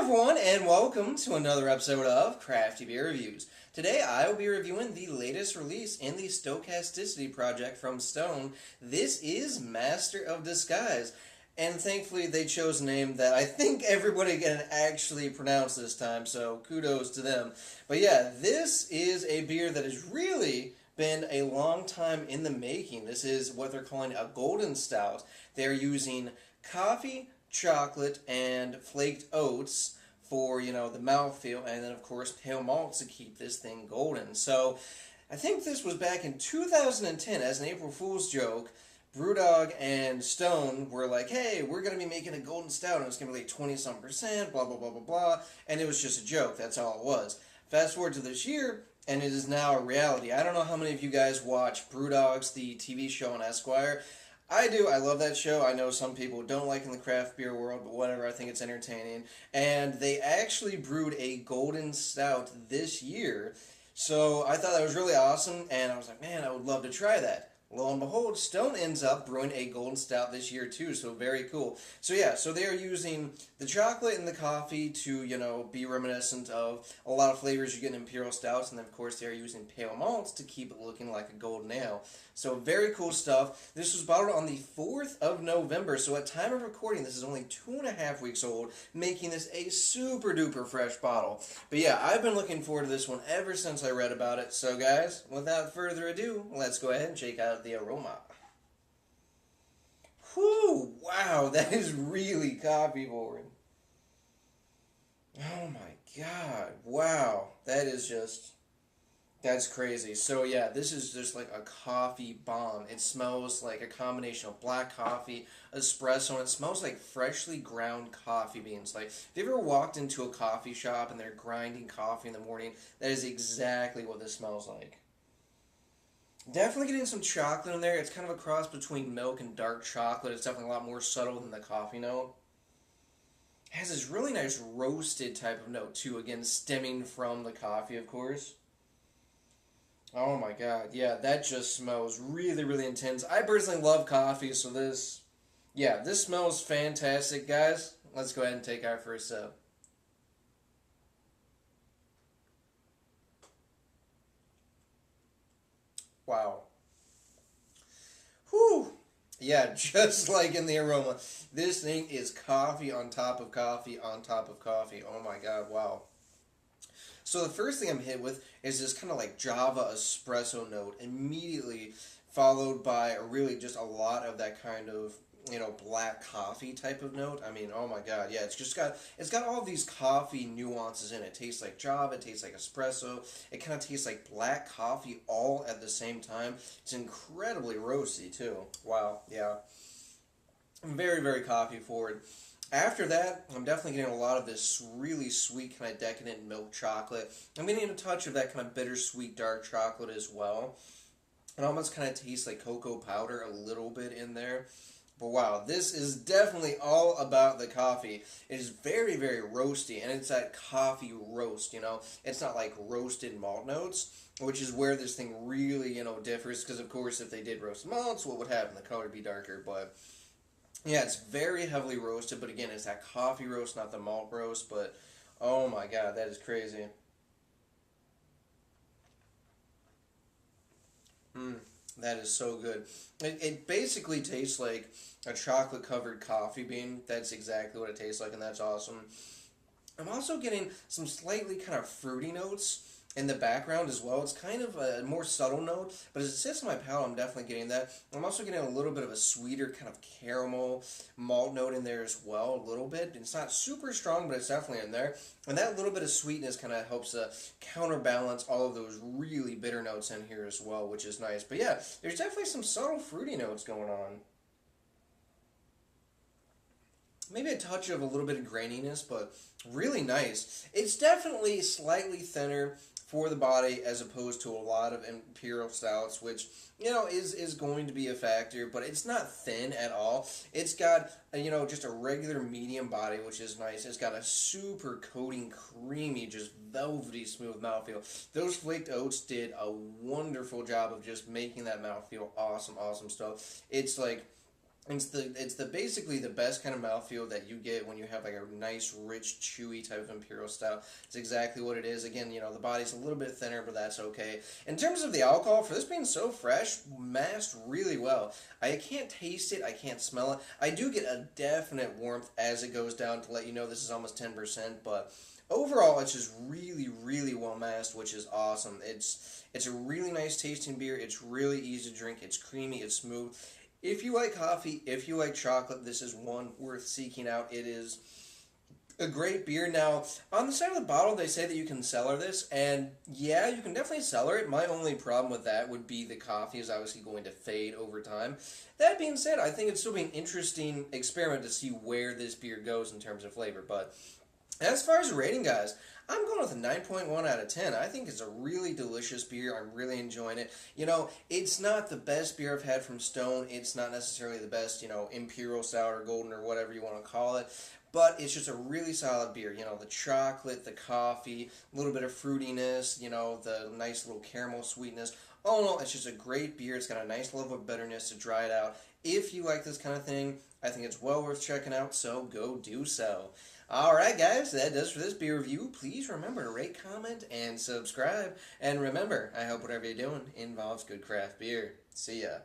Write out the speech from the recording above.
everyone, and welcome to another episode of Crafty Beer Reviews. Today I will be reviewing the latest release in the Stochasticity project from Stone. This is Master of Disguise, and thankfully they chose a name that I think everybody can actually pronounce this time, so kudos to them. But yeah, this is a beer that has really been a long time in the making. This is what they're calling a golden stout. They're using coffee, chocolate, and flaked oats for, the mouthfeel, and then, of course, pale malts to keep this thing golden. So, I think this was back in 2010 as an April Fool's joke. Brewdog and Stone were like, hey, we're going to be making a golden stout, and it's going to be like 20-some%, blah, blah, blah, blah, blah, and it was just a joke. That's all it was. Fast forward to this year, and it is now a reality. I don't know how many of you guys watch Brewdogs, the TV show on Esquire. I do. I love that show. I know some people don't like in the craft beer world, but whatever. I think it's entertaining. And they actually brewed a golden stout this year. So I thought that was really awesome, and I was like, man, I would love to try that. Lo and behold, Stone ends up brewing a golden stout this year too, so very cool. So yeah, so they are using the chocolate and the coffee to, be reminiscent of a lot of flavors you get in Imperial stouts, and then of course they are using pale malts to keep it looking like a golden ale. So very cool stuff. This was bottled on the 4th of November, so at time of recording this is only 2.5 weeks old, making this a super duper fresh bottle. But yeah, I've been looking forward to this one ever since I read about it. So guys, without further ado, let's go ahead and check out the aroma. Whew, wow, that is really coffee forward. Oh my god, wow, that's crazy. So yeah, this is just like a coffee bomb. It smells like a combination of black coffee, espresso, and it smells like freshly ground coffee beans. Like, if you ever walked into a coffee shop and they're grinding coffee in the morning, that is exactly what this smells like. Definitely getting some chocolate in there. It's kind of a cross between milk and dark chocolate. It's definitely a lot more subtle than the coffee note. It has this really nice roasted type of note too, again stemming from the coffee, of course. Oh my god, yeah, that just smells really, really intense. I personally love coffee, so this smells fantastic, guys. Let's go ahead and take our first sip. Wow. Whew. Yeah, just like in the aroma. This thing is coffee on top of coffee on top of coffee. Oh my god, wow. So the first thing I'm hit with is this kind of like Java espresso note, immediately followed by really just a lot of that kind of, black coffee type of note. I mean, oh my god, yeah, it's got all these coffee nuances in it. It tastes like Java, it tastes like espresso, it kind of tastes like black coffee all at the same time. It's incredibly roasty too. Wow, yeah. Very, very coffee forward. After that, I'm definitely getting a lot of this really sweet, kind of decadent milk chocolate. I'm getting a touch of that kind of bittersweet dark chocolate as well. It almost kind of tastes like cocoa powder a little bit in there. But wow, this is definitely all about the coffee. It is very, very roasty, and it's that coffee roast, It's not like roasted malt notes, which is where this thing really, differs. Because, of course, if they did roast malts, what would happen? The color would be darker, but yeah, it's very heavily roasted, but again, it's that coffee roast, not the malt roast, but oh my god, that is crazy. That is so good. It basically tastes like a chocolate-covered coffee bean. That's exactly what it tastes like, and that's awesome. I'm also getting some slightly kind of fruity notes in the background as well. It's kind of a more subtle note, but as it sits on my palate, I'm definitely getting that. I'm also getting a little bit of a sweeter kind of caramel malt note in there as well, a little bit. It's not super strong, but it's definitely in there. And that little bit of sweetness kind of helps counterbalance all of those really bitter notes in here as well, which is nice. But yeah, there's definitely some subtle fruity notes going on. Maybe a touch of a little bit of graininess, but really nice. It's definitely slightly thinner for the body as opposed to a lot of Imperial stouts, which, is going to be a factor, but it's not thin at all. It's got, just a regular medium body, which is nice. It's got a super coating, creamy, just velvety smooth mouthfeel. Those flaked oats did a wonderful job of just making that mouthfeel awesome, awesome stuff. It's like It's the basically the best kind of mouthfeel that you get when you have like a nice, rich, chewy type of Imperial Stout. It's exactly what it is. Again, the body's a little bit thinner, but that's okay. In terms of the alcohol, for this being so fresh, masked really well. I can't taste it, I can't smell it. I do get a definite warmth as it goes down to let you know this is almost 10%, but overall, it's just really, really well masked, which is awesome. It's a really nice tasting beer. It's really easy to drink. It's creamy. It's smooth. If you like coffee, if you like chocolate, this is one worth seeking out. It is a great beer. Now, on the side of the bottle, they say that you can cellar this, and yeah, you can definitely cellar it. My only problem with that would be the coffee is obviously going to fade over time. That being said, I think it'd still be an interesting experiment to see where this beer goes in terms of flavor, but as far as rating, guys, I'm going with a 9.1 out of 10. I think it's a really delicious beer. I'm really enjoying it. It's not the best beer I've had from Stone. It's not necessarily the best, Imperial Stout or Golden or whatever you want to call it. But it's just a really solid beer. The chocolate, the coffee, a little bit of fruitiness, the nice little caramel sweetness. All in all, it's just a great beer. It's got a nice level of bitterness to dry it out. If you like this kind of thing, I think it's well worth checking out, so go do so. Alright guys, that does for this beer review. Please remember to rate, comment, and subscribe. And remember, I hope whatever you're doing involves good craft beer. See ya.